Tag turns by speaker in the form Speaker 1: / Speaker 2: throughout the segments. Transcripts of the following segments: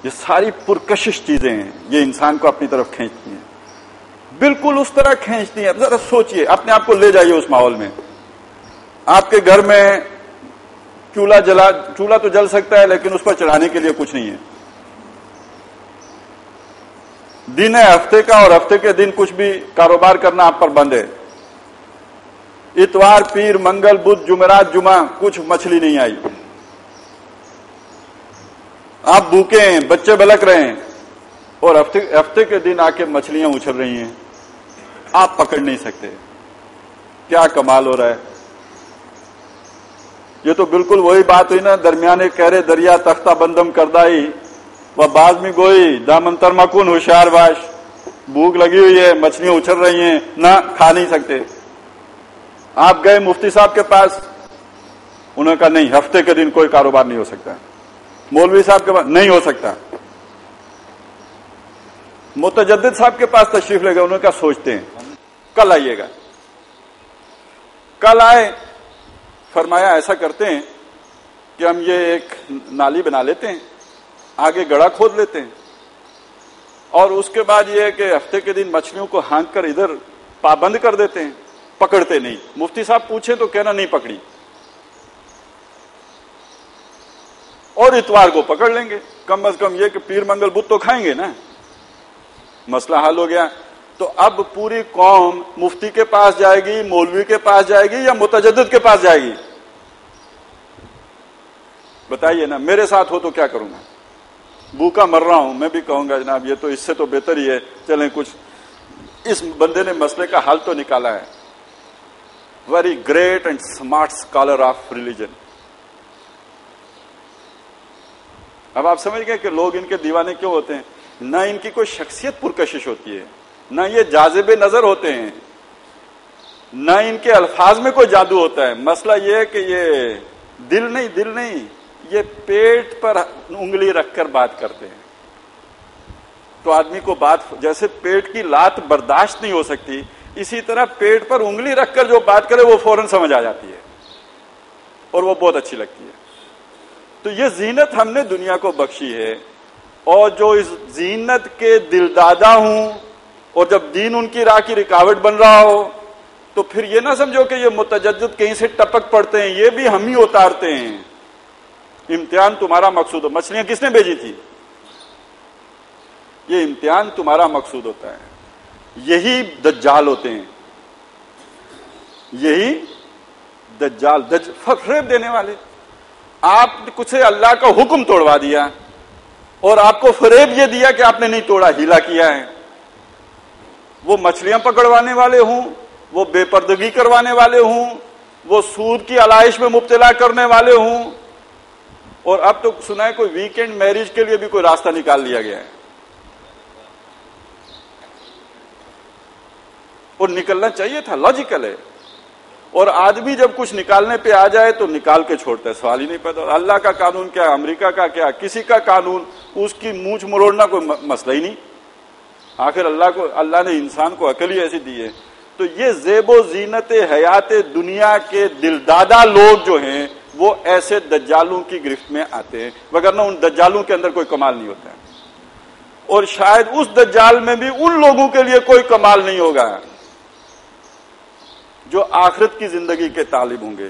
Speaker 1: یہ ساری پرکشش چیزیں ہیں، یہ انسان کو اپنی طرف کھینچتی ہیں، بالکل اس طرح کھینچتی ہیں. اب ذرا سوچئے، اپنے آپ کو لے جائیے اس ماحول میں. آپ کے گھر میں چولہا تو جل سکتا ہے لیکن اس پر چڑھانے کے لیے کچھ نہیں ہے. دن ہے ہفتے کا اور ہفتے کے دن کچھ بھی کاروبار کرنا آپ پر بند ہے. اتوار، پیر، منگل، بدھ، جمعرات، جمعہ کچھ مچھلی نہیں آئی. آپ بھوکے ہیں، بچے بلک رہے ہیں اور ہفتے کے دن آ کے مچھلیاں اچھل رہی ہیں، آپ پکڑ نہیں سکتے. کیا کمال ہو رہا ہے. یہ تو بالکل وہی بات ہوئی نا، درمیانے کہرے دریا تختہ بندم کردائی و باز میں گوئی دامن ترمکن ہوشیار باش. بھوک لگی ہوئی ہے، مچھلیاں اچھل رہی ہیں، نہ کھا نہیں سکتے. آپ گئے مفتی صاحب کے پاس، انہوں نے کہا نہیں، ہفتے کے دن کوئی کاروبار نہیں ہو سکتا. مولوی صاحب کے پاس نہیں ہو سکتا. متجدد صاحب کے پاس تشریف لے گئے، انہوں نے کہا سوچتے ہیں، کل آئیے گا. کل آئے، فرمایا ایسا کرتے ہیں کہ ہم یہ ایک نالی بنا لیتے ہیں، آگے گڑھا کھود لیتے ہیں، اور اس کے بعد یہ ہے کہ ہفتے کے دن مچھلیوں کو ہانک کر ادھر پابند کر دیتے ہیں، پکڑتے نہیں. مفتی صاحب پوچھیں تو کہنا نہیں پکڑی، اور اتوار کو پکڑ لیں گے. کم از کم یہ کہ پیر منگل بدھ تو کھائیں گے نا. مسئلہ حل ہو گیا. تو اب پوری قوم مفتی کے پاس جائے گی، مولوی کے پاس جائے گی یا متجدد کے پاس جائے گی؟ بتائیے نا. میرے ساتھ ہو تو کیا کروں گا؟ بھوکا مر رہا ہوں، میں بھی کہوں گا جناب یہ تو اس سے تو بہتر ہی ہے، چلیں کچھ. اس بندے نے مسئلے کا حل تو نکالا ہے. Very great and smart scholar of religion. اب آپ سمجھ گئے کہ لوگ ان کے دیوانے کیوں ہوتے ہیں. نہ ان کی کوئی شخصیت پرکشش ہوتی ہے، نہ یہ جاذب نظر ہوتے ہیں، نہ ان کے الفاظ میں کوئی جادو ہوتا ہے. مسئلہ یہ ہے کہ یہ دل نہیں، یہ پیٹ پر انگلی رکھ کر بات کرتے ہیں. تو آدمی کو بات جیسے پیٹ کی لات برداشت نہیں ہو سکتی، اسی طرح پیٹ پر انگلی رکھ کر جو بات کرے وہ فوراً سمجھ آ جاتی ہے اور وہ بہت اچھی لگتی ہے. تو یہ زینت ہم نے دنیا کو بخشی ہے، اور جو اس زینت کے دلدادہ ہوں، اور جب دین ان کی راہ کی رکاوٹ بن رہا ہو تو پھر یہ نہ سمجھو کہ یہ متجدد کہیں سے ٹپک پڑتے ہیں، یہ بھی ہم ہی اتارتے ہیں. امتحان تمہارا مقصود ہو. مچھلیاں کس نے بھیجی تھی؟ یہ امتحان تمہارا مقصود ہوتا ہے. یہی دجال ہوتے ہیں، یہی دجال فریب دینے والے. آپ کچھ اللہ کا حکم توڑوا دیا اور آپ کو فریب یہ دیا کہ آپ نے نہیں توڑا، ہیلا کیا ہے. وہ مچھلیاں پکڑوانے والے ہوں، وہ بے پردگی کروانے والے ہوں، وہ سود کی علائش میں مبتلا کرنے والے ہوں. اور اب تو سنا ہے کوئی ویکینڈ میرج کے لیے بھی کوئی راستہ نکال لیا گیا ہے، اور نکلنا چاہیے تھا، لاجیکل ہے. اور آدمی جب کچھ نکالنے پہ آ جائے تو نکال کے چھوڑتا ہے، سوال ہی نہیں پیدا. اللہ کا قانون کیا، امریکہ کا کیا، کسی کا قانون، اس کی مونچھ مروڑنا کوئی مسئلہ ہی نہیں. آخر اللہ نے انسان کو عقل ہی ایسی دی ہے. تو یہ زیب و زینت حیات دنیا کے دلدادہ لوگ جو ہیں وہ ایسے دجالوں کی گرفت میں آتے ہیں، وگرنہ ان دجالوں کے اندر کوئی کمال نہیں ہوتا ہے. اور شاید اس دجال میں بھی ان لوگوں کے لیے کوئی کمال نہیں ہوگا جو آخرت کی زندگی کے طالب ہوں گے.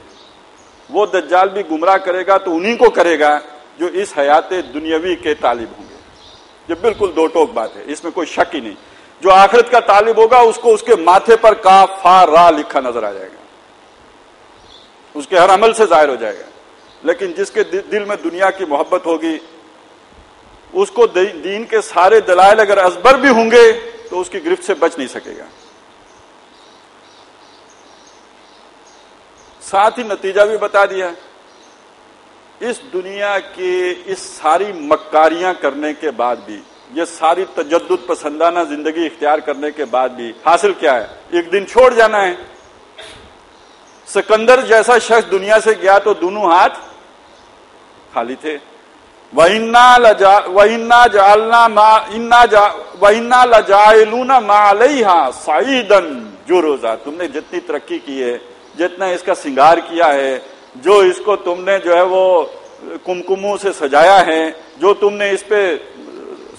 Speaker 1: وہ دجال بھی گمراہ کرے گا تو انہی کو کرے گا جو اس حیات دنیاوی کے طالب ہوں گے. یہ بالکل دو ٹوک بات ہے، اس میں کوئی شک ہی نہیں. جو آخرت کا طالب ہوگا اس کو اس کے ماتھے پر کاف فا را لکھا نظر آ جائے گا، اس کے ہر عمل سے ظاہر ہو جائے گا. لیکن جس کے دل میں دنیا کی محبت ہوگی، اس کو دین کے سارے دلائل اگر ازبر بھی ہوں گے تو اس کی گرفت سے بچ نہیں سکے گا. ساتھ ہی نتیجہ بھی بتا دیا. اس دنیا کی اس ساری مکاریاں کرنے کے بعد بھی، یہ ساری تجدد پسندانہ زندگی اختیار کرنے کے بعد بھی حاصل کیا ہے؟ ایک دن چھوڑ جانا ہے. سکندر جیسا شخص دنیا سے گیا تو دونوں ہاتھ خالی تھے. وَإِنَّا لَجَاعِلُونَ مَا عَلَيْهَا صَعِيدًا جُرُزًا. تم نے جتنی ترقی کی ہے، جتنا اس کا سنگار کیا ہے، جو اس کو تم نے جو ہے وہ کمکموں سے سجایا ہے، جو تم نے اس پہ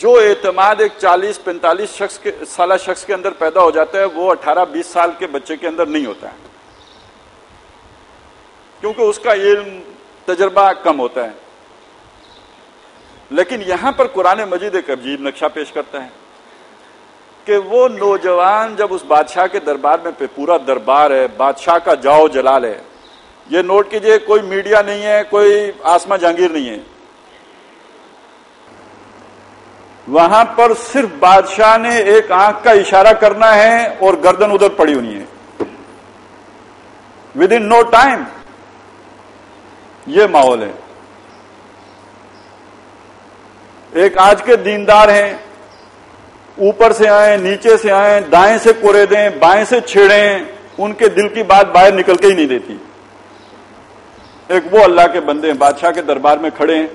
Speaker 1: جو اعتماد ایک 40-45 سالہ شخص کے اندر پیدا ہو جاتا ہے وہ 18-20 سال کے بچے کے اندر نہیں ہوتا ہے، کیونکہ اس کا علم تجربہ کم ہوتا ہے. لیکن یہاں پر قرآن مجید ایک عجیب نقشہ پیش کرتا ہے کہ وہ نوجوان جب اس بادشاہ کے دربار میں پورا دربار ہے، بادشاہ کا جاؤ جلال ہے. یہ نوٹ کیجئے، کوئی میڈیا نہیں ہے، کوئی آسما جہانگیر نہیں ہے، وہاں پر صرف بادشاہ نے ایک آنکھ کا اشارہ کرنا ہے اور گردن ادھر پڑی ہونی ہے. ود ان نو ٹائم یہ ماحول ہے. ایک آج کے دیندار ہیں، اوپر سے آئیں، نیچے سے آئیں، دائیں سے کوڑے دیں، بائیں سے چھیڑیں، ان کے دل کی بات باہر نکل کے ہی نہیں دیتی. ایک وہ اللہ کے بندے ہیں، بادشاہ کے دربار میں کھڑے ہیں،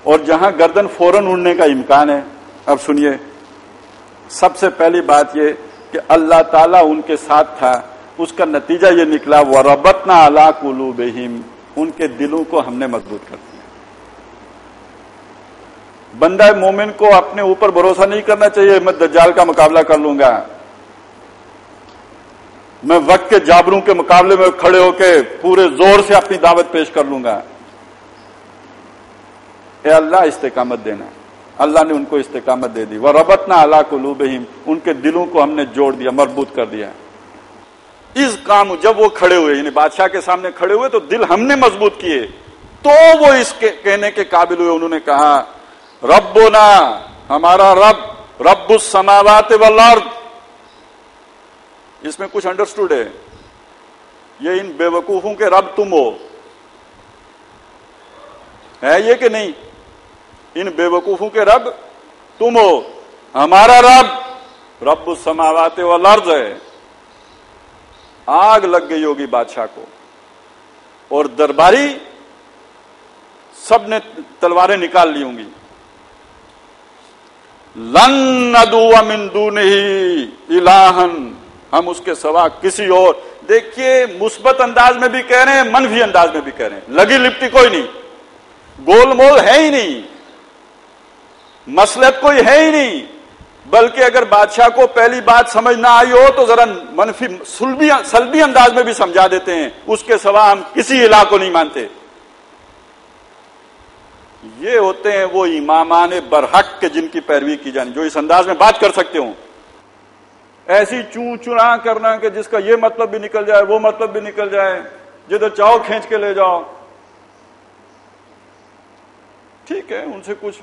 Speaker 1: اور جہاں گردن فوراً اڑنے کا امکان ہے. اب سنیے، سب سے پہلی بات یہ کہ اللہ تعالیٰ ان کے ساتھ تھا، اس کا نتیجہ یہ نکلا وَرَبَطْنَا عَلَىٰ قُلُوبِهِمْ، ان کے دلوں کو ہم نے مضبوط کر دیا. بندہ مومن کو اپنے اوپر بھروسہ نہیں کرنا چاہیے میں دجال کا مقابلہ کر لوں گا، میں وقت کے جابروں کے مقابلے میں کھڑے ہو کے پورے زور سے اپنی دعوت پیش کر لوں گا. اے اللہ استقامت دینا. اللہ نے ان کو استقامت دے دی. وَرَبَطْنَا عَلَىٰ قُلُوبِهِمْ، ان کے دلوں کو ہم نے جوڑ دیا، مربوط کر دیا. اس کام جب وہ کھڑے ہوئے، یعنی بادشاہ کے سامنے کھڑے ہوئے تو دل ہم نے مضبوط کیے، تو وہ اس کے کہنے کے قابل ہوئے. انہوں نے کہا ربنا، ہمارا رب، رب السماوات والارض. اس میں کچھ انڈرسٹوڈ ہے. یہ ان بے وقوفوں کے رب تم ہو، ہے یہ کہ نہیں؟ ان بے وقوفوں کے رب تم ہو، ہمارا رب رب السماوات والارض ہے. آگ لگ گئی ہوگی بادشاہ کو، اور درباری سب نے تلواریں نکال لی ہوں گی. لن ندعو من دونہ الہا، ہم اس کے سوا کسی اور. دیکھیے مثبت انداز میں بھی کہہ رہے ہیں، منفی انداز میں بھی کہہ رہے ہیں. لگی لپٹی کوئی نہیں، گول مول ہے ہی نہیں، مصلحت کوئی ہے ہی نہیں. بلکہ اگر بادشاہ کو پہلی بات سمجھ نہ آئی ہو تو ذرا منفی سلبی انداز میں بھی سمجھا دیتے ہیں، اس کے سوا ہم کسی الہ کو نہیں مانتے. یہ ہوتے ہیں وہ امامان برحق کے جن کی پیروی کی جانی، جو اس انداز میں بات کر سکتے ہوں. ایسی چوں چنا کرنا کہ جس کا یہ مطلب بھی نکل جائے، وہ مطلب بھی نکل جائے، جدھر چاہو کھینچ کے لے جاؤ. ٹھیک ہے، ان سے کچھ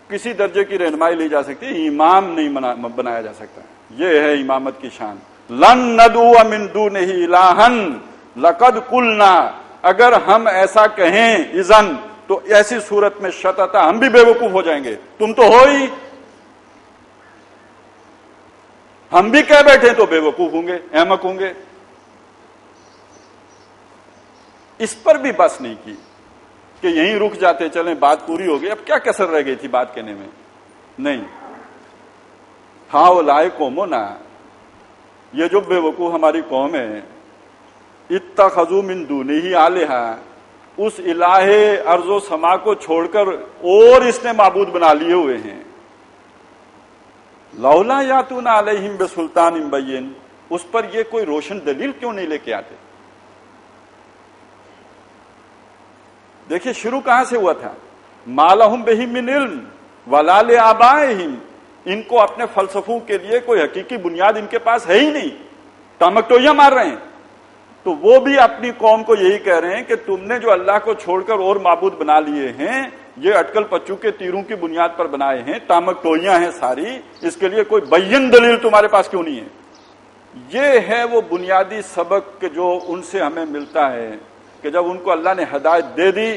Speaker 1: کسی درجے کی رہنمائی لی جا سکتی ہے، امام نہیں بنایا جا سکتا. یہ ہے امامت کی شان. لن ندعو من دونہ الہا لقد قلنا، اگر ہم ایسا کہیں اذن تو ایسی صورت میں شططا، ہم بھی بے وقوف ہو جائیں گے. تم تو ہو ہی، ہم بھی کہہ بیٹھے تو بے وقوف ہوں گے، احمق ہوں گے. اس پر بھی بس نہیں کی کہ یہیں رک جاتے، چلیں بات پوری ہو گئی، اب کیا کسر رہ گئی تھی بات کہنے میں. نہیں، ہؤلاء قومنا، یہ جو بے وقوف ہماری قوم ہے، اتخذوا من دونہ آلہہ، اس الہ ارض و سما کو چھوڑ کر اور اس نے معبود بنا لیے ہوئے ہیں. لولا یاتون علیہم بسلطان بین، اس پر یہ کوئی روشن دلیل کیوں نہیں لے کے آتے؟ دیکھیے شروع کہاں سے ہوا تھا، ما لہم بہ من علم ولا لآبائہم، ان کو اپنے فلسفوں کے لیے کوئی حقیقی بنیاد ان کے پاس ہے ہی نہیں، ٹامکٹوئیاں مار رہے ہیں. تو وہ بھی اپنی قوم کو یہی کہہ رہے ہیں کہ تم نے جو اللہ کو چھوڑ کر اور معبود بنا لیے ہیں، یہ اٹکل پچو کے تیروں کی بنیاد پر بنائے ہیں، تامک ٹوئیاں ہیں ساری، اس کے لیے کوئی بین دلیل تمہارے پاس کیوں نہیں ہے؟ یہ ہے وہ بنیادی سبق کہ جو ان سے ہمیں ملتا ہے کہ جب ان کو اللہ نے ہدایت دے دی،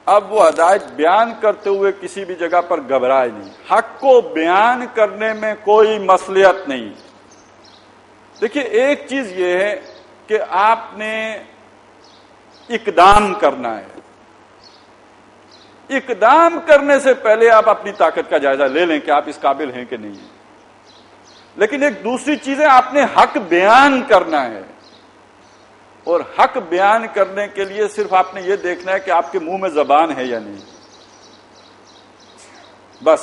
Speaker 1: اب وہ ہدایت بیان کرتے ہوئے کسی بھی جگہ پر گھبرائے نہیں. حق کو بیان کرنے میں کوئی مصلحت نہیں. دیکھیے ایک چیز یہ ہے کہ آپ نے اقدام کرنا ہے. اقدام کرنے سے پہلے آپ اپنی طاقت کا جائزہ لے لیں کہ آپ اس قابل ہیں کہ نہیں ہیں. لیکن ایک دوسری چیز ہے، آپ نے حق بیان کرنا ہے، اور حق بیان کرنے کے لیے صرف آپ نے یہ دیکھنا ہے کہ آپ کے منہ میں زبان ہے یا نہیں. بس.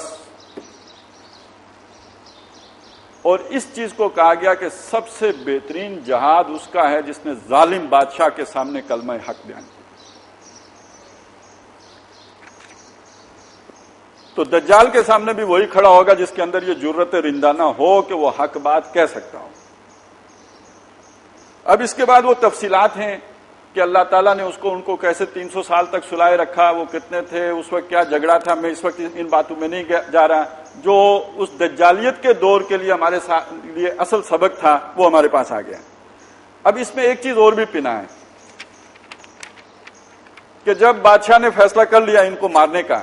Speaker 1: اور اس چیز کو کہا گیا کہ سب سے بہترین جہاد اس کا ہے جس نے ظالم بادشاہ کے سامنے کلمہ حق بیان کیا. تو دجال کے سامنے بھی وہی کھڑا ہوگا جس کے اندر یہ جرت رندانہ ہو کہ وہ حق بات کہہ سکتا ہو. اب اس کے بعد وہ تفصیلات ہیں کہ اللہ تعالیٰ نے ان کو کیسے 300 سال تک سلائے رکھا, وہ کتنے تھے, اس وقت کیا جھگڑا تھا. میں اس وقت ان باتوں میں نہیں جا رہا. جو اس دجالیت کے دور کے لیے ہمارے لیے اصل سبق تھا وہ ہمارے پاس آ گیا. اب اس میں ایک چیز اور بھی پنا ہے کہ جب بادشاہ نے فیصلہ کر لیا ان کو مارنے کا,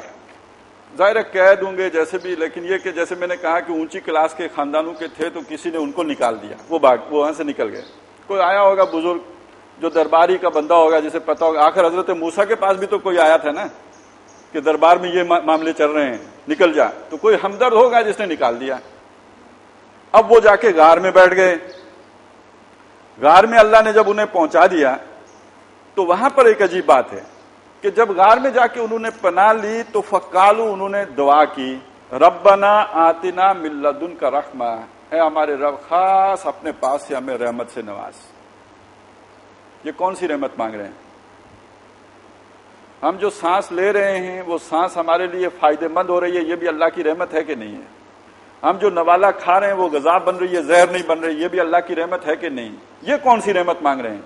Speaker 1: ظاہر ہے قید ہوں گے جیسے بھی, لیکن یہ کہ جیسے میں نے کہا کہ اونچی کلاس کے خاندانوں کے تھے تو کسی نے ان کو نکال دیا, وہ وہاں سے نکل گئے. کوئی آیا ہوگا بزرگ جو درباری کا بندہ ہوگا جسے پتا ہوگا, آخر حضرت موسیٰ کے پاس بھی تو کوئی آیا تھا نا کہ دربار میں یہ معاملے چل رہے ہیں, نکل جا, تو کوئی ہمدرد ہوگا جس نے نکال دیا. اب وہ جا کے غار میں بیٹھ گئے. غار میں اللہ نے جب انہیں پہنچا دیا تو وہاں پر ایک عجیب بات ہے کہ جب غار میں جا کے انہوں نے پناہ لی تو فقالو, انہوں نے دعا کی, ربنا آتنا من لدنک رحمہ, اے ہمارے رب خاص اپنے پاس سے ہمیں رحمت سے نواز. یہ کون سی رحمت مانگ رہے ہیں؟ ہم جو سانس لے رہے ہیں وہ سانس ہمارے لیے فائدہ مند ہو رہی ہے, یہ بھی اللہ کی رحمت ہے کہ نہیں ہے؟ ہم جو نوالا کھا رہے ہیں وہ غذا بن رہی ہے, زہر نہیں بن رہی, یہ بھی اللہ کی رحمت ہے کہ نہیں؟ یہ کون سی رحمت مانگ رہے ہیں؟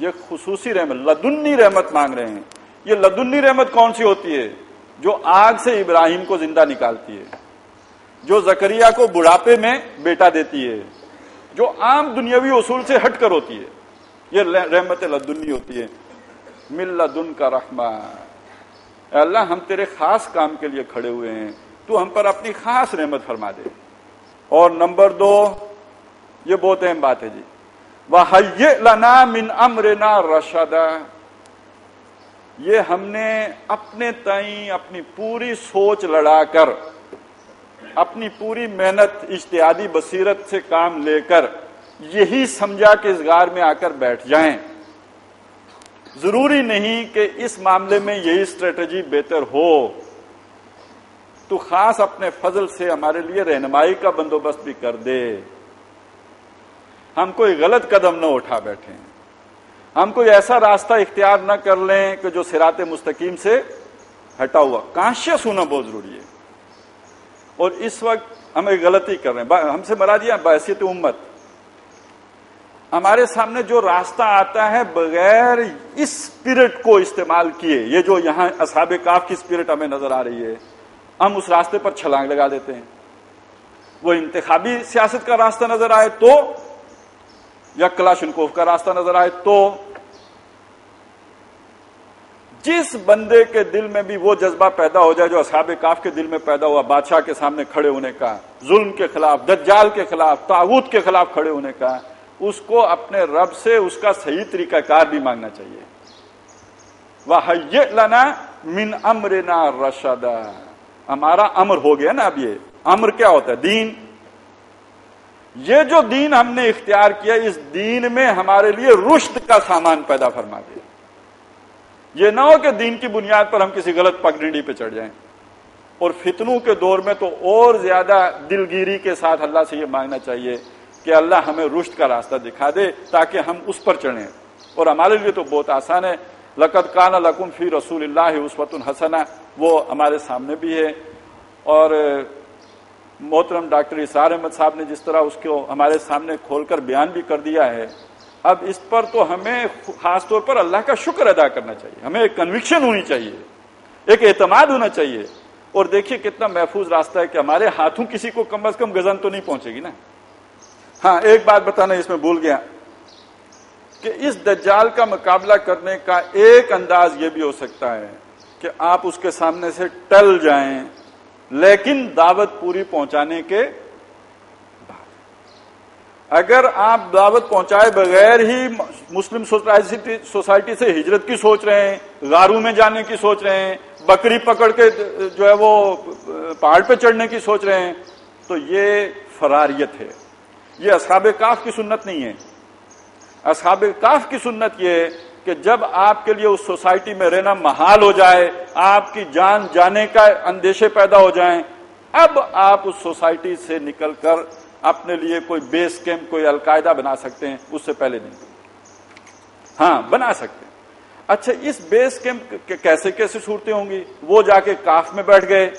Speaker 1: یہ خصوصی رحمت, لدنی رحمت مانگ رہے ہیں. یہ لدنی رحمت کون سی ہوتی ہے؟ جو آگ سے ابراہیم کو زندہ نکالتی ہے, جو زکریا کو بڑھاپے میں بیٹا دیتی ہے, جو عام دنیاوی اصول سے ہٹ کر ہوتی ہے. یہ رحمت لدنی ہوتی ہے. من لدنک رحمہ, اے اللہ ہم تیرے خاص کام کے لیے کھڑے ہوئے ہیں, تو ہم پر اپنی خاص رحمت فرما دے. اور نمبر 2, یہ بہت اہم بات ہے جی, وَحَيِّئْ لَنَا مِنْ أَمْرِنَا رَشَدًا, یہ ہم نے اپنے تئیں اپنی پوری سوچ لڑا کر, اپنی پوری محنت اجتہادی بصیرت سے کام لے کر یہی سمجھا کہ اس غار میں آ کر بیٹھ جائیں. ضروری نہیں کہ اس معاملے میں یہی اسٹریٹجی بہتر ہو, تو خاص اپنے فضل سے ہمارے لیے رہنمائی کا بندوبست بھی کر دے. ہم کوئی غلط قدم نہ اٹھا بیٹھیں, ہم کوئی ایسا راستہ اختیار نہ کر لیں کہ جو صراط مستقیم سے ہٹا ہوا. کانشیس ہونا بہت ضروری ہے. اور اس وقت ہم ایک غلطی کر رہے ہیں, ہم سے مراد یہ بحیثیت امت, ہمارے سامنے جو راستہ آتا ہے بغیر اس اسپرٹ کو استعمال کیے, یہ جو یہاں اصحاب کہف کی اسپرٹ ہمیں نظر آ رہی ہے, ہم اس راستے پر چھلانگ لگا دیتے ہیں. وہ انتخابی سیاست کا راستہ نظر آئے تو, یا کلاشنکوف کا راستہ نظر آئے تو, جس بندے کے دل میں بھی وہ جذبہ پیدا ہو جائے جو اصحاب کہف کے دل میں پیدا ہوا, بادشاہ کے سامنے کھڑے ہونے کا, ظلم کے خلاف, دجال کے خلاف, طاغوت کے خلاف کھڑے ہونے کا, اس کو اپنے رب سے اس کا صحیح طریقہ کار بھی مانگنا چاہیے. وَحَيِّئْ لَنَا مِنْ أَمْرِنَا رَشَدًا, ہمارا امر ہو گیا نا. اب یہ امر کیا ہوتا ہے؟ دین. یہ جو دین ہم نے اختیار کیا, اس دین میں ہمارے لیے رشد کا سامان پیدا فرما دے. یہ نہ ہو کہ دین کی بنیاد پر ہم کسی غلط پگڈنڈی پہ چڑھ جائیں. اور فتنوں کے دور میں تو اور زیادہ دلگیری کے ساتھ اللہ سے یہ مانگنا چاہیے کہ اللہ ہمیں رشد کا راستہ دکھا دے تاکہ ہم اس پر چڑھیں. اور ہمارے لیے تو بہت آسان ہے, لقد کان لکم فی رسول اللہ اسوۃ حسنہ, وہ ہمارے سامنے بھی ہے. اور محترم ڈاکٹر اسرار احمد صاحب نے جس طرح اس کو ہمارے سامنے کھول کر بیان بھی کر دیا ہے, اب اس پر تو ہمیں خاص طور پر اللہ کا شکر ادا کرنا چاہیے. ہمیں ایک کنوکشن ہونی چاہیے, ایک اعتماد ہونا چاہیے. اور دیکھیے کتنا محفوظ راستہ ہے کہ ہمارے ہاتھوں کسی کو کم از کم گزن تو نہیں پہنچے گی نا. ہاں, ایک بات بتانا اس میں بھول گیا کہ اس دجال کا مقابلہ کرنے کا ایک انداز یہ بھی ہو سکتا ہے کہ آپ اس کے سامنے سے ٹل جائیں, لیکن دعوت پوری پہنچانے کے بعد. اگر آپ دعوت پہنچائے بغیر ہی مسلم سوسائٹی سے ہجرت کی سوچ رہے ہیں, غاروں میں جانے کی سوچ رہے ہیں, بکری پکڑ کے جو ہے وہ پہاڑ پہ چڑھنے کی سوچ رہے ہیں, تو یہ فراریت ہے. یہ اصحاب کہف کی سنت نہیں ہے. اصحاب کہف کی سنت یہ کہ جب آپ کے لیے اس سوسائٹی میں رہنا محال ہو جائے، آپ کی جان جانے کا اندیشے پیدا ہو جائیں، اب آپ اس سوسائٹی سے نکل کر اپنے لیے کوئی بیس کیمپ، کوئی القاعدہ بنا سکتے ہیں، اس سے پہلے نہیں۔ ہاں بنا سکتے ہیں۔ اچھا، اس بیس کیمپ کیسے کیسے صورتیں ہوں گی؟ وہ جا کے کاف میں بیٹھ گئے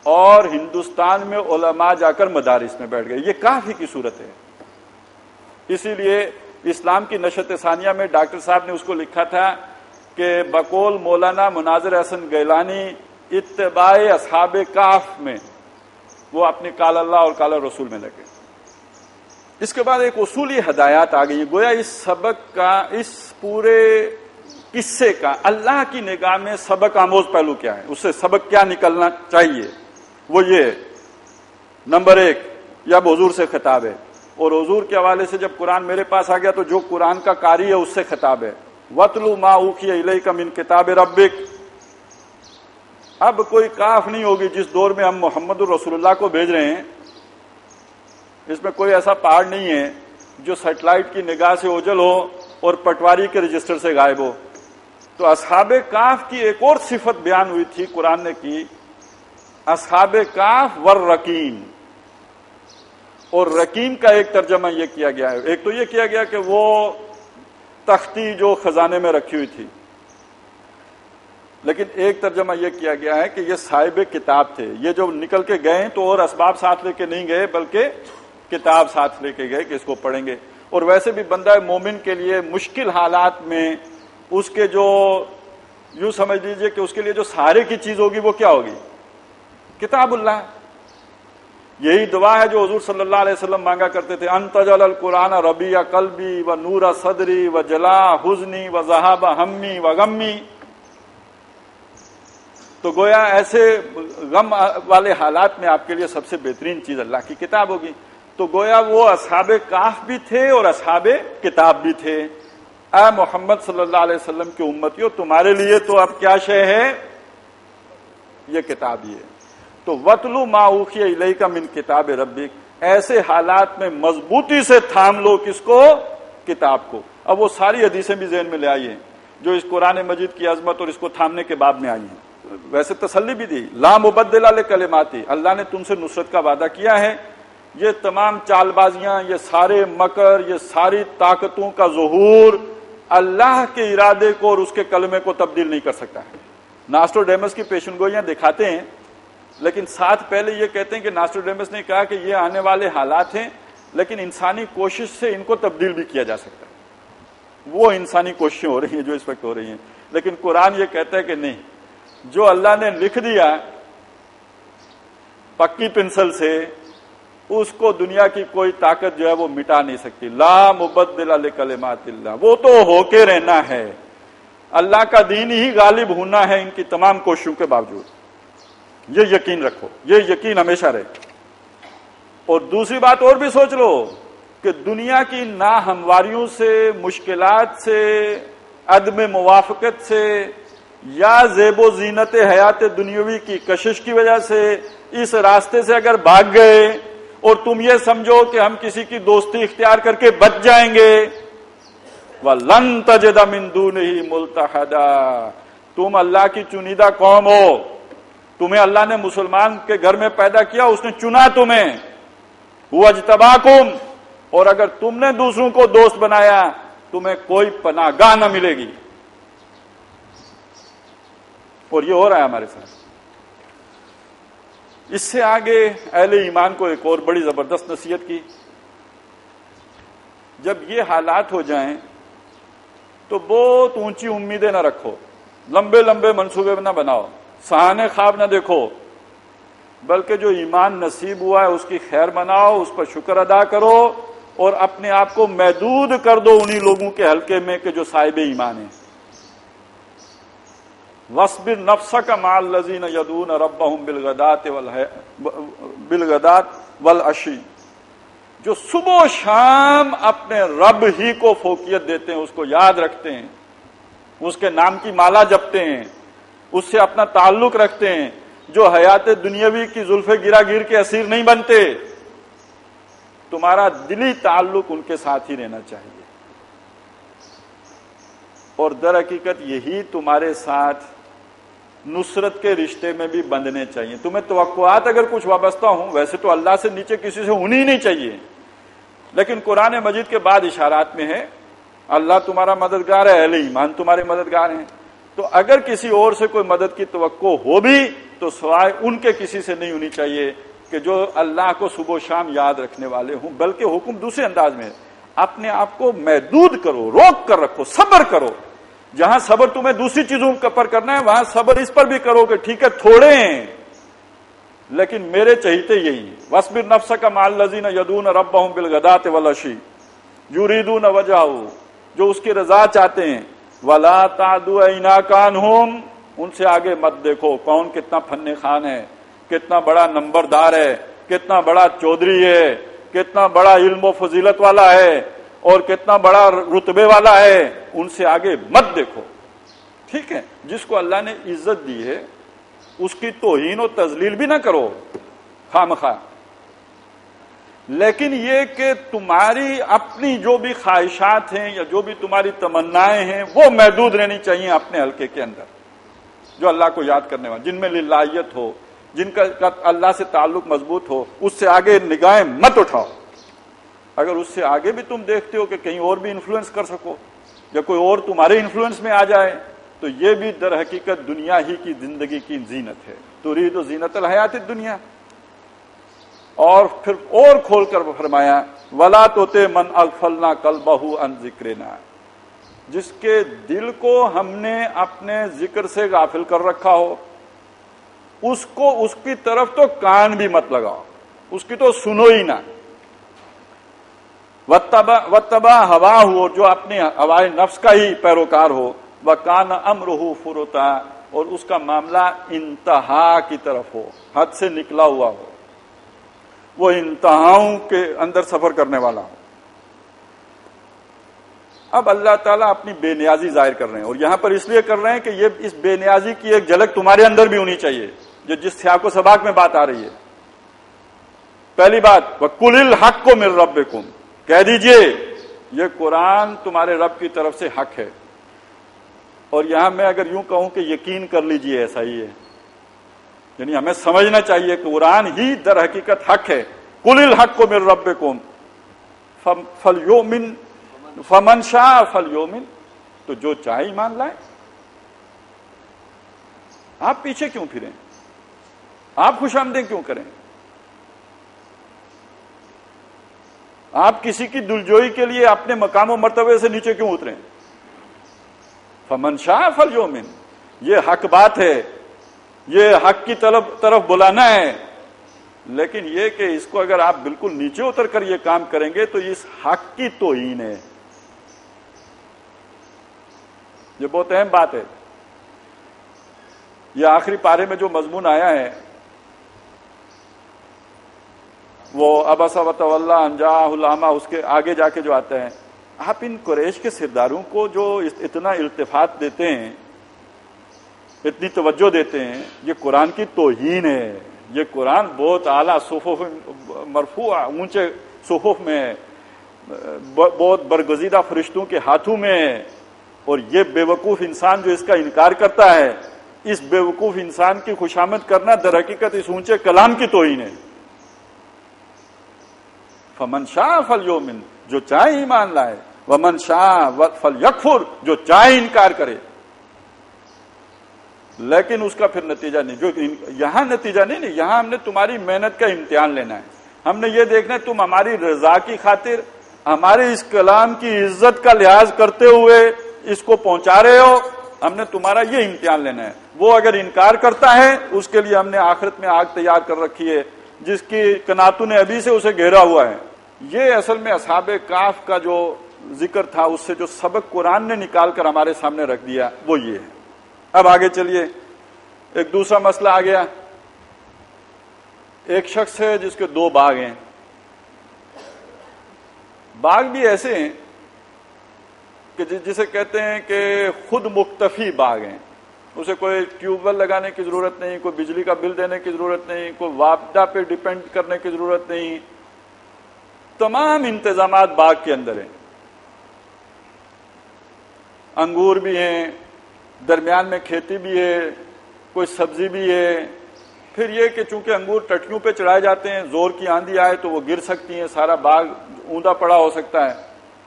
Speaker 1: اور ہندوستان میں علماء جا کر مدارس میں بیٹھ گئے، یہ کاف ہی کی صورت ہے۔ اسی لیے اسلام کی نشت ثانیہ میں ڈاکٹر صاحب نے اس کو لکھا تھا کہ بقول مولانا مناظر حسن گیلانی اتباع اصحاب کاف میں وہ اپنے قال اللہ اور قال رسول میں لگے۔ اس کے بعد ایک اصولی ہدایات آ گئی، گویا اس سبق کا، اس پورے قصے کا اللہ کی نگاہ میں سبق آموز پہلو کیا ہے، اس سے سبق کیا نکلنا چاہیے، وہ یہ نمبر 1، یہ اب حضور سے خطاب ہے، اور حضور کے حوالے سے جب قرآن میرے پاس آ گیا تو جو قرآن کا قاری ہے اس سے خطاب ہے، وَاتْلُ مَا أُوحِيَ إِلَيْكَ مِنْ كِتَابِ رَبِّكَ۔ اب کوئی کاف نہیں ہوگی جس دور میں ہم محمد الرسول اللہ کو بھیج رہے ہیں، اس میں کوئی ایسا پہاڑ نہیں ہے جو سیٹلائٹ کی نگاہ سے اوجھل ہو اور پٹواری کے رجسٹر سے غائب ہو۔ تو اصحاب کاف کی ایک اور صفت بیان ہوئی تھی قرآن نے کی، اصحاب کاف والرقیم، اور رقیم کا ایک ترجمہ یہ کیا گیا ہے، ایک تو یہ کیا گیا کہ وہ تختی جو خزانے میں رکھی ہوئی تھی، لیکن ایک ترجمہ یہ کیا گیا ہے کہ یہ صاحب کتاب تھے، یہ جو نکل کے گئے تو اور اسباب ساتھ لے کے نہیں گئے بلکہ کتاب ساتھ لے کے گئے کہ اس کو پڑھیں گے۔ اور ویسے بھی بندہ مومن کے لیے مشکل حالات میں اس کے جو، یوں سمجھ لیجئے کہ اس کے لیے جو سہارے کی چیز ہوگی وہ کیا ہوگی؟ کتاب اللہ۔ یہی دعا ہے جو حضور صلی اللہ علیہ وسلم مانگا کرتے تھے، ان تجعل القرآن ربیع قلبی و نور صدری و جلاء حزنی و ذہاب ہمی و غمی۔ تو گویا ایسے غم والے حالات میں آپ کے لیے سب سے بہترین چیز اللہ کی کتاب ہوگی۔ تو گویا وہ اصحاب کاف بھی تھے اور اصحاب کتاب بھی تھے۔ اے محمد صلی اللہ علیہ وسلم کی امتیوں، تمہارے لیے تو اب کیا شے ہے؟ یہ کتاب ہی ہے۔ تو وَاتْلُ مَا أُوحِيَ إِلَيْكَ مِنْ كِتَابِ رَبِّكَ، ایسے حالات میں مضبوطی سے تھام لو کس کو؟ کتاب کو۔ اب وہ ساری حدیثیں بھی ذہن میں لے آئی ہیں جو اس قرآن مجید کی عظمت اور اس کو تھامنے کے باب میں آئی ہیں۔ ویسے تسلی بھی دی، لا مبدل لکلماتی، اللہ نے تم سے نصرت کا وعدہ کیا ہے۔ یہ تمام چال بازیاں، یہ سارے مکر، یہ ساری طاقتوں کا ظہور اللہ کے ارادے کو اور اس کے کلمے کو تبدیل نہیں کر سکتا ہے۔ ناسٹروڈیمس کی پیشن گوئیاں دکھاتے ہیں، لیکن ساتھ پہلے یہ کہتے ہیں کہ ناسٹروڈیمس نے کہا کہ یہ آنے والے حالات ہیں، لیکن انسانی کوشش سے ان کو تبدیل بھی کیا جا سکتا ہے۔ وہ انسانی کوششیں ہو رہی ہیں جو اس وقت ہو رہی ہیں، لیکن قرآن یہ کہتا ہے کہ نہیں، جو اللہ نے لکھ دیا پکی پنسل سے، اس کو دنیا کی کوئی طاقت جو ہے وہ مٹا نہیں سکتی۔ لا مبدل لکلمات اللہ، وہ تو ہو کے رہنا ہے، اللہ کا دین ہی غالب ہونا ہے ان کی تمام کوششوں کے باوجود، یہ یقین رکھو، یہ یقین ہمیشہ رہے۔ اور دوسری بات اور بھی سوچ لو کہ دنیا کی ناہمواریوں سے، مشکلات سے، عدم موافقت سے یا زیب و زینت حیات دنیاوی کی کشش کی وجہ سے اس راستے سے اگر بھاگ گئے اور تم یہ سمجھو کہ ہم کسی کی دوستی اختیار کر کے بچ جائیں گے، وَلَن تَجِدَ مِن دُونِهِ مُلْتَحَدًا، تم اللہ کی چنیدہ قوم ہو، تمہیں اللہ نے مسلمان کے گھر میں پیدا کیا، اس نے چنا تمہیں، هُوَ اجْتَبَاكُمْ، اور اگر تم نے دوسروں کو دوست بنایا تمہیں کوئی پناہ گاہ نہ ملے گی۔ اور یہ ہو رہا ہے ہمارے ساتھ۔ اس سے آگے اہل ایمان کو ایک اور بڑی زبردست نصیحت کی، جب یہ حالات ہو جائیں تو بہت اونچی امیدیں نہ رکھو، لمبے لمبے منصوبے نہ بناؤ، سہانے خواب نہ دیکھو، بلکہ جو ایمان نصیب ہوا ہے اس کی خیر مناؤ، اس پر شکر ادا کرو، اور اپنے آپ کو محدود کر دو انہی لوگوں کے حلقے میں کہ جو صاحب ایمان ہیں۔ وَاصْبِرْ نَفْسَكَ مَعَ الَّذِينَ يَدْعُونَ رَبَّهُمْ بِالْغَدَاةِ وَالْعَشِيِّ، جو صبح و شام اپنے رب ہی کو فوقیت دیتے ہیں، اس کو یاد رکھتے ہیں، اس کے نام کی مالا جپتے ہیں، اس سے اپنا تعلق رکھتے ہیں، جو حیات دنیاوی کی زلف گراگیر کے اسیر نہیں بنتے۔ تمہارا دلی تعلق ان کے ساتھ ہی رہنا چاہیے۔ اور در حقیقت یہی تمہارے ساتھ نصرت کے رشتے میں بھی بندھنے چاہیے. تمہیں توقعات اگر کچھ وابستہ ہوں، ویسے تو اللہ سے نیچے کسی سے ہونی ہی نہیں چاہیے، لیکن قرآن مجید کے بعد اشارات میں ہے اللہ تمہارا مددگار ہے، اہل ایمان تمہارے مددگار ہیں. تو اگر کسی اور سے کوئی مدد کی توقع ہو بھی تو سوائے ان کے کسی سے نہیں ہونی چاہیے کہ جو اللہ کو صبح و شام یاد رکھنے والے ہوں. بلکہ حکم دوسرے انداز میں ہے، اپنے آپ کو محدود کرو، روک کر رکھو، صبر کرو. جہاں صبر تمہیں دوسری چیزوں پر کرنا ہے وہاں صبر اس پر بھی کرو کہ ٹھیک ہے تھوڑے ہیں لیکن میرے چہیتے یہی. وَاصْبِرْ نَفْسَكَ مَعَ الَّذِينَ يَدْعُونَ رَبَّهُمْ بِالْغَدَاةِ وَالْعَشِيِّ يُرِيدُونَ وَجْهَهُ، جو اس کی رضا چاہتے ہیں. وَلَا تَعْدُ عَيْنَاكَ عَنْهُمْ، ان سے آگے مت دیکھو کون کتنا فن خان ہے، کتنا بڑا نمبردار ہے، کتنا بڑا چودھری ہے، کتنا بڑا علم و فضیلت والا ہے اور کتنا بڑا رتبے والا ہے، ان سے آگے مت دیکھو. ٹھیک ہے، جس کو اللہ نے عزت دی ہے اس کی توہین و تذلیل بھی نہ کرو خواہ. لیکن یہ کہ تمہاری اپنی جو بھی خواہشات ہیں یا جو بھی تمہاری تمنائیں ہیں وہ محدود رہنی چاہیے اپنے حلقے کے اندر، جو اللہ کو یاد کرنے والے، جن میں للہیت ہو، جن کا اللہ سے تعلق مضبوط ہو، اس سے آگے نگاہیں مت اٹھاؤ. اگر اس سے آگے بھی تم دیکھتے ہو کہ کہیں اور بھی انفلوئنس کر سکو یا کوئی اور تمہارے انفلوئنس میں آ جائے تو یہ بھی در حقیقت دنیا ہی کی زندگی کی زینت ہے. ترید زینت الحیات الدنیا. اور پھر اور کھول کر فرمایا وَلَا تُطِعْ مَنْ أَغْفَلْنَا قَلْبَهُ عَنْ ذِكْرِنَا، جس کے دل کو ہم نے اپنے ذکر سے غافل کر رکھا ہو اس کی طرف تو کان بھی مت لگاؤ، اس کی تو سنو ہی نہ. وَاتَّبَعَ هَوَاهُ، اور جو اپنی ہوائے نفس کا ہی پیروکار ہو. وَكَانَ أَمْرُهُ فُرُطًا، اور اس کا معاملہ انتہا کی طرف ہو، حد سے نکلا ہوا ہو، وہ انتہاؤں کے اندر سفر کرنے والا ہو. اب اللہ تعالیٰ اپنی بے نیازی ظاہر کر رہے ہیں اور یہاں پر اس لیے کر رہے ہیں کہ یہ اس بے نیازی کی ایک جھلک تمہارے اندر بھی ہونی چاہیے، جو جس سیاق و سباق میں بات آ رہی ہے. پہلی بات وَقُلِ الْحَقُّ مِن رَبِّكُمْ، کہہ دیجئے یہ قرآن تمہارے رب کی طرف سے حق ہے. اور یہاں میں اگر یوں کہوں کہ یقین کر لیجئے ایسا ہی ہے، یعنی ہمیں سمجھنا چاہیے کہ قرآن ہی در حقیقت حق ہے. قُلِ الْحَقُّ مِن رَبِّكُمْ فَلْيُؤْمِنْ فَمَنْ شَاءَ فَلْيُؤْمِنْ، تو جو چاہے ایمان لائے. آپ پیچھے کیوں پھریں؟ آپ خوش آمدیں کیوں کریں؟ آپ کسی کی دلجوئی کے لیے اپنے مقام و مرتبے سے نیچے کیوں اتریں؟ فَمَنْ شَاءَ فَلْيُؤْمِنْ، یہ حق بات ہے، یہ حق کی طرف بلانا ہے. لیکن یہ کہ اس کو اگر آپ بالکل نیچے اتر کر یہ کام کریں گے تو اس حق کی توہین ہے. یہ بہت اہم بات ہے. یہ آخری پارے میں جو مضمون آیا ہے وہ عبس وتولی ان جاءہ الاعمی، اس کے آگے جا کے جو آتا ہے، آپ ان قریش کے سرداروں کو جو اتنا التفات دیتے ہیں، اتنی توجہ دیتے ہیں، یہ قرآن کی توہین ہے. یہ قرآن بہت اعلیٰ صحف مرفوع، اونچے صحف میں، بہت برگزیدہ فرشتوں کے ہاتھوں میں، اور یہ بے وقوف انسان جو اس کا انکار کرتا ہے، اس بے وقوف انسان کی خوشامد کرنا در حقیقت اس اونچے کلام کی توہین ہے. فمن شاء فلیؤمن، جو چاہے ایمان لائے، ومن شاء فلیکفر، جو چاہے انکار کرے. لیکن اس کا پھر نتیجہ نہیں، جو یہاں نتیجہ نہیں، یہاں ہم نے تمہاری محنت کا امتحان لینا ہے. ہم نے یہ دیکھنا ہے تم ہماری رضا کی خاطر ہمارے اس کلام کی عزت کا لحاظ کرتے ہوئے اس کو پہنچا رہے ہو. ہم نے تمہارا یہ امتحان لینا ہے. وہ اگر انکار کرتا ہے اس کے لیے ہم نے آخرت میں آگ تیار کر رکھی ہے جس کی کناتوں نے ابھی سے اسے گھیرا ہوا ہے. یہ اصل میں اصحاب کہف کا جو ذکر تھا، اس سے جو سبق قرآن نے نکال کر ہمارے سامنے رکھ دیا وہ یہ ہے. اب آگے چلیے، ایک دوسرا مسئلہ آ گیا. ایک شخص ہے جس کے 2 باغ ہیں. باغ بھی ایسے ہیں کہ جسے کہتے ہیں کہ خود مکتفی باغ ہیں. اسے کوئی ٹیوب ویل لگانے کی ضرورت نہیں، کوئی بجلی کا بل دینے کی ضرورت نہیں، کوئی وابدہ پہ ڈیپینڈ کرنے کی ضرورت نہیں. تمام انتظامات باغ کے اندر ہیں. انگور بھی ہیں، درمیان میں کھیتی بھی ہے، کوئی سبزی بھی ہے. پھر یہ کہ چونکہ انگور ٹٹیوں پہ چڑھائے جاتے ہیں، زور کی آندھی آئے تو وہ گر سکتی ہیں، سارا باغ اوندا پڑا ہو سکتا ہے.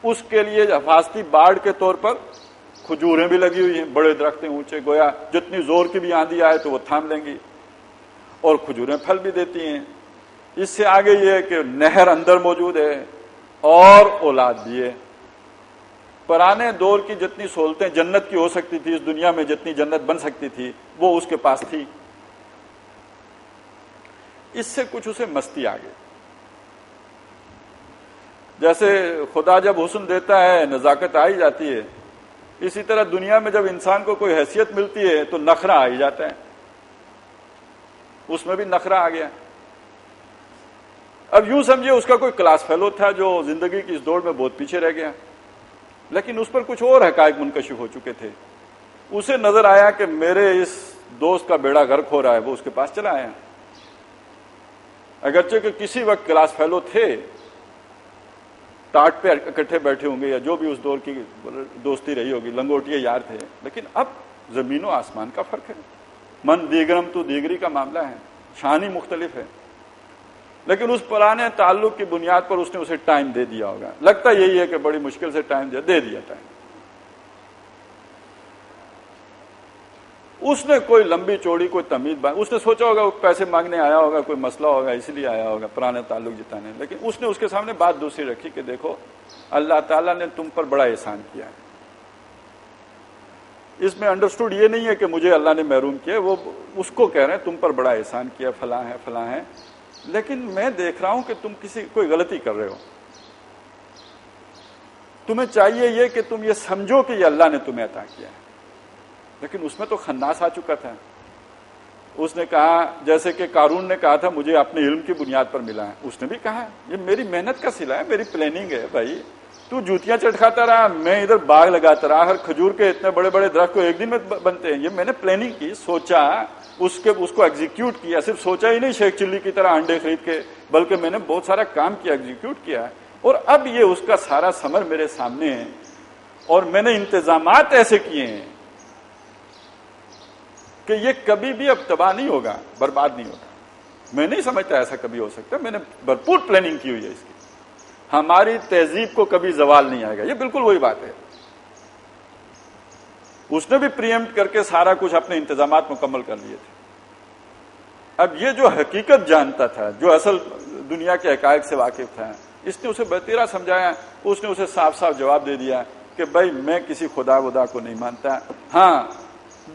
Speaker 1: اس کے لیے حفاظتی باڑ کے طور پر کھجوریں بھی لگی ہوئی ہیں، بڑے درخت ہیں اونچے، گویا جتنی زور کی بھی آندھی آئے تو وہ تھام لیں گی، اور کھجوریں پھل بھی دیتی ہیں. اس سے آگے یہ ہے کہ نہر اندر موجود ہے اور اولاد بھی ہے. پرانے دور کی جتنی سہولتیں جنت کی ہو سکتی تھی اس دنیا میں، جتنی جنت بن سکتی تھی وہ اس کے پاس تھی. اس سے کچھ اسے مستی آ گئی. جیسے خدا جب حسن دیتا ہے نزاکت آ ہی جاتی ہے، اسی طرح دنیا میں جب انسان کو کوئی حیثیت ملتی ہے تو نخرہ آ ہی جاتا ہے. اس میں بھی نخرہ آ گیا. اب یوں سمجھے اس کا کوئی کلاس فیلو تھا جو زندگی کی اس دوڑ میں بہت پیچھے رہ گیا، لیکن اس پر کچھ اور حقائق منکشف ہو چکے تھے. اسے نظر آیا کہ میرے اس دوست کا بیڑا غرق ہو رہا ہے، وہ اس کے پاس چلا آیا. اگرچہ کہ کسی وقت کلاس فیلو تھے، ٹاٹ پہ اکٹھے بیٹھے ہوں گے یا جو بھی اس دور کی دوستی رہی ہوگی، لنگوٹیے یار تھے، لیکن اب زمین و آسمان کا فرق ہے. من دیگرم تو دیگری کا معاملہ ہے، شان ہی مختلف ہے. لیکن اس پرانے تعلق کی بنیاد پر اس نے اسے ٹائم دے دیا ہوگا. لگتا یہی ہے کہ بڑی مشکل سے ٹائم دے دیا ٹائم. اس نے کوئی لمبی چوڑی کوئی تمیز اس نے سوچا ہوگا وہ پیسے مانگنے آیا ہوگا، کوئی مسئلہ ہوگا اس لیے آیا ہوگا پرانے تعلق جتانے. لیکن اس نے اس کے سامنے بات دوسری رکھی کہ دیکھو اللہ تعالیٰ نے تم پر بڑا احسان کیا ہے. اس میں انڈرسٹوڈ یہ نہیں ہے کہ مجھے اللہ نے محروم کیا، وہ اس کو کہہ رہے ہیں تم پر بڑا احسان کیا، فلاں ہے فلاں ہے، لیکن میں دیکھ رہا ہوں کہ تم کوئی غلطی کر رہے ہو. تمہیں چاہیے یہ کہ تم یہ سمجھو کہ یہ اللہ نے تمہیں عطا کیا ہے. لیکن اس میں تو خناس آ چکا تھا. اس نے کہا جیسے کہ قارون نے کہا تھا مجھے اپنے علم کی بنیاد پر ملا ہے. اس نے بھی کہا یہ میری محنت کا صلہ ہے، میری پلاننگ ہے. بھائی تو جوتیاں چٹکاتا رہا، میں ادھر باغ لگاتا رہا، ہر کھجور کے اتنے بڑے بڑے درخت کو ایک دن میں بنتے ہیں. یہ میں نے پلاننگ کی، سوچا، اس کو ایگزیکیوٹ کیا. صرف سوچا ہی نہیں شیخ چلی کی طرح انڈے خرید کے، بلکہ میں نے بہت سارا کام کیا، ایگزیکیوٹ کیا. اور اب یہ اس کا سارا ثمر میرے سامنے ہے، اور میں نے انتظامات ایسے کیے ہیں کہ یہ کبھی بھی اب تباہ نہیں ہوگا، برباد نہیں ہوگا. میں نہیں سمجھتا ایسا کبھی ہو سکتا. میں نے بھرپور پلاننگ کی ہوئی ہے اس کی. ہماری تہذیب کو کبھی زوال نہیں آئے گا. یہ بالکل وہی بات ہے. اس نے بھی پریمپٹ کر کے سارا کچھ اپنے انتظامات مکمل کر لیے تھے. اب یہ جو حقیقت جانتا تھا، جو اصل دنیا کے حقائق سے واقف تھا، اس نے اسے بتیرا سمجھایا. اس نے اسے صاف صاف جواب دے دیا کہ بھائی میں کسی خدا ودا کو نہیں مانتا. ہاں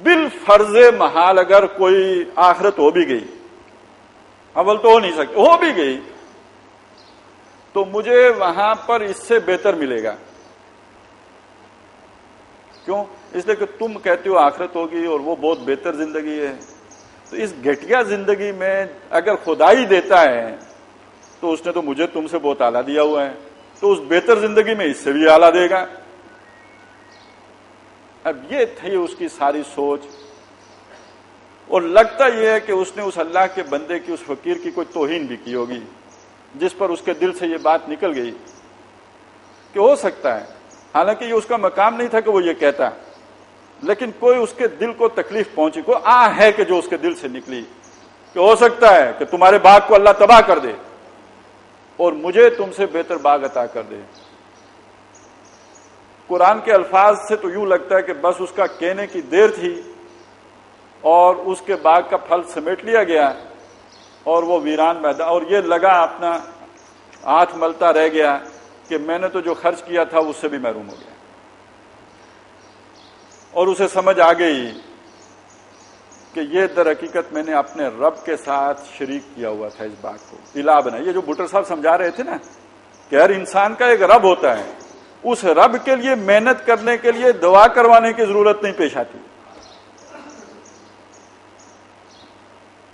Speaker 1: بالفرض محال اگر کوئی آخرت ہو بھی گئی، اول تو ہو نہیں سکتی، ہو بھی گئی تو مجھے وہاں پر اس سے بہتر ملے گا. کیوں؟ اس لیے کہ تم کہتے ہو آخرت ہوگی اور وہ بہت بہتر زندگی ہے. تو اس گھٹیا زندگی میں اگر خدا ہی دیتا ہے تو اس نے تو مجھے تم سے بہت اعلیٰ دیا ہوا ہے، تو اس بہتر زندگی میں اس سے بھی اعلیٰ دے گا. اب یہ تھی اس کی ساری سوچ. اور لگتا یہ ہے کہ اس نے اس اللہ کے بندے کی، اس فقیر کی کوئی توہین بھی کی ہوگی، جس پر اس کے دل سے یہ بات نکل گئی کہ ہو سکتا ہے، حالانکہ یہ اس کا مقام نہیں تھا کہ وہ یہ کہتا، لیکن کوئی اس کے دل کو تکلیف پہنچی، کوئی ہے کہ جو اس کے دل سے نکلی کہ ہو سکتا ہے کہ تمہارے باغ کو اللہ تباہ کر دے اور مجھے تم سے بہتر باغ عطا کر دے. قرآن کے الفاظ سے تو یوں لگتا ہے کہ بس اس کا کہنے کی دیر تھی اور اس کے باغ کا پھل سمیٹ لیا گیا اور وہ ویران میدان، اور یہ لگا اپنا ہاتھ ملتا رہ گیا کہ میں نے تو جو خرچ کیا تھا اس سے بھی محروم ہو گیا. اور اسے سمجھ آ گئی کہ یہ در حقیقت میں نے اپنے رب کے ساتھ شریک کیا ہوا تھا اس باغ کو. الہ بنا، یہ جو بٹر صاحب سمجھا رہے تھے نا کہ ہر انسان کا ایک رب ہوتا ہے، اس رب کے لیے محنت کرنے کے لیے دعا کروانے کی ضرورت نہیں پیش آتی.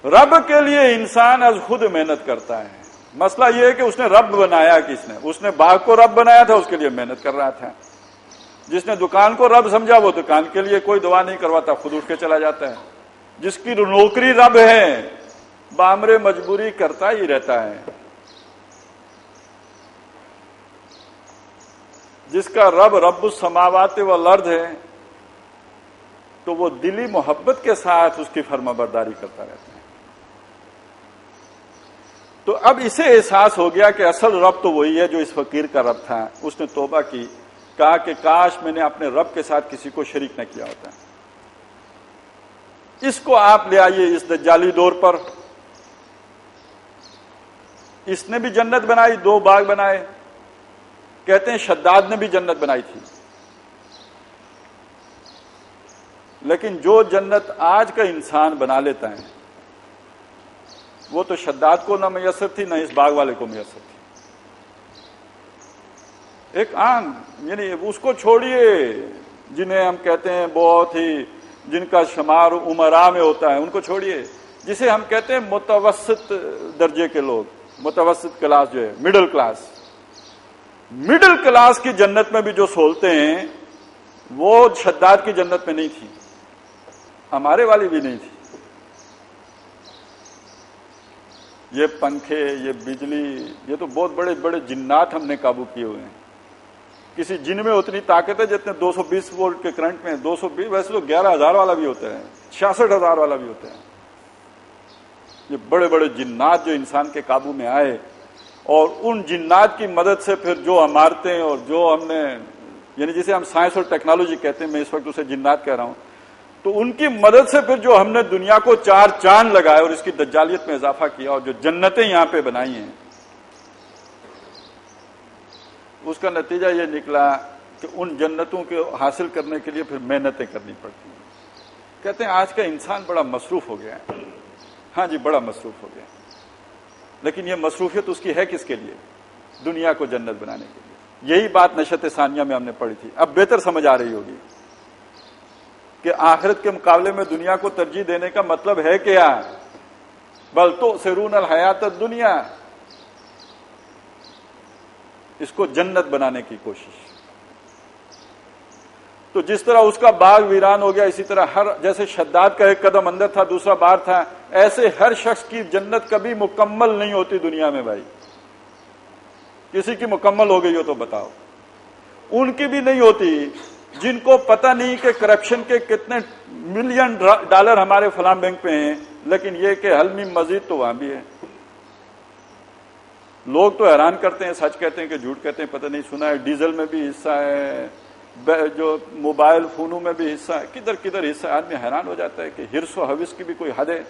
Speaker 1: رب کے لیے انسان از خود محنت کرتا ہے. مسئلہ یہ ہے کہ اس نے رب بنایا کس نے؟ اس نے باغ کو رب بنایا تھا، اس کے لیے محنت کر رہا تھا. جس نے دکان کو رب سمجھا وہ دکان کے لیے کوئی دعا نہیں کرواتا، خود اٹھ کے چلا جاتا ہے. جس کی نوکری رب ہے بامر مجبوری کرتا ہی رہتا ہے. جس کا رب رب السماوات والارض ہے، تو وہ دلی محبت کے ساتھ اس کی فرما برداری کرتا رہتا ہے۔ تو اب اسے احساس ہو گیا کہ اصل رب تو وہی ہے جو اس فقیر کا رب تھا۔ اس نے توبہ کی، کہا کہ کاش میں نے اپنے رب کے ساتھ کسی کو شریک نہ کیا ہوتا۔ اس کو آپ لے آئیے اس دجالی دور پر۔ اس نے بھی جنت بنائی، 2 باغ بنائے، کہتے ہیں شداد نے بھی جنت بنائی تھی، لیکن جو جنت آج کا انسان بنا لیتا ہے وہ تو شداد کو نہ میسر تھی، نہ اس باغ والے کو میسر تھی۔ ایک عام، یعنی اس کو چھوڑیے جنہیں ہم کہتے ہیں بہت ہی، جن کا شمار عمراء میں ہوتا ہے، ان کو چھوڑیے، جسے ہم کہتے ہیں متوسط درجے کے لوگ، متوسط کلاس جو ہے، مڈل کلاس، مڈل کلاس کی جنت میں بھی جو سہولتیں ہیں وہ شداد کی جنت میں نہیں تھی، ہمارے والی بھی نہیں تھی۔ یہ پنکھے، یہ بجلی، یہ تو بہت بڑے بڑے جنات ہم نے قابو کیے ہوئے ہیں۔ کسی جن میں اتنی طاقت ہے جتنے 220 وولٹ کے کرنٹ میں، 220 ویسے تو 11,000 والا بھی ہوتا ہے، 66,000 والا بھی ہوتا ہے۔ یہ بڑے بڑے جنات جو انسان کے قابو میں آئے، اور ان جنات کی مدد سے پھر جو عمارتیں اور جو ہم نے، یعنی جسے ہم سائنس اور ٹیکنالوجی کہتے ہیں، میں اس وقت اسے جنات کہہ رہا ہوں، تو ان کی مدد سے پھر جو ہم نے دنیا کو 4 چاند لگائے اور اس کی دجالیت میں اضافہ کیا، اور جو جنتیں یہاں پہ بنائی ہیں، اس کا نتیجہ یہ نکلا کہ ان جنتوں کو حاصل کرنے کے لیے پھر محنتیں کرنی پڑتی ہیں۔ کہتے ہیں آج کا انسان بڑا مصروف ہو گیا ہے۔ ہاں جی، بڑا مصروف ہو گیا، لیکن یہ مصروفیت اس کی ہے کس کے لیے؟ دنیا کو جنت بنانے کے لیے۔ یہی بات نشأت ثانیہ میں ہم نے پڑھی تھی، اب بہتر سمجھ آ رہی ہوگی کہ آخرت کے مقابلے میں دنیا کو ترجیح دینے کا مطلب ہے کیا؟ بل تؤثرون الحیات الدنیا، اس کو جنت بنانے کی کوشش۔ تو جس طرح اس کا باغ ویران ہو گیا، اسی طرح جیسے شداد کا ایک قدم اندر تھا، دوسرا باہر تھا، ایسے ہر شخص کی جنت کبھی مکمل نہیں ہوتی دنیا میں بھائی۔ کسی کی مکمل ہو گئی ہو تو بتاؤ، ان کی بھی نہیں ہوتی جن کو پتہ نہیں کہ کرپشن کے کتنے ملین ڈالر ہمارے فلاں بینک پہ ہیں، لیکن یہ کہ حل میں مزید تو وہاں بھی ہے۔ لوگ تو حیران کرتے ہیں، سچ کہتے ہیں کہ جھوٹ کہتے ہیں پتہ نہیں، سنا ہے ڈیزل میں بھی حصہ ہے، جو موبائل فونوں میں بھی حصہ ہے، کدھر کدھر حصہ ہے۔ آدمی حیران ہو جاتا ہے کہ حرص و حوث کی بھی کوئی حد ہے۔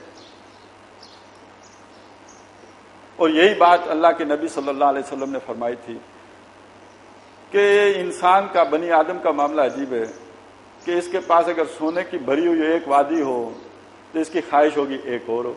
Speaker 1: اور یہی بات اللہ کے نبی صلی اللہ علیہ وسلم نے فرمائی تھی کہ انسان کا، بنی آدم کا معاملہ عجیب ہے کہ اس کے پاس اگر سونے کی بھری ہوئی ایک وادی ہو تو اس کی خواہش ہوگی ایک اور ہو۔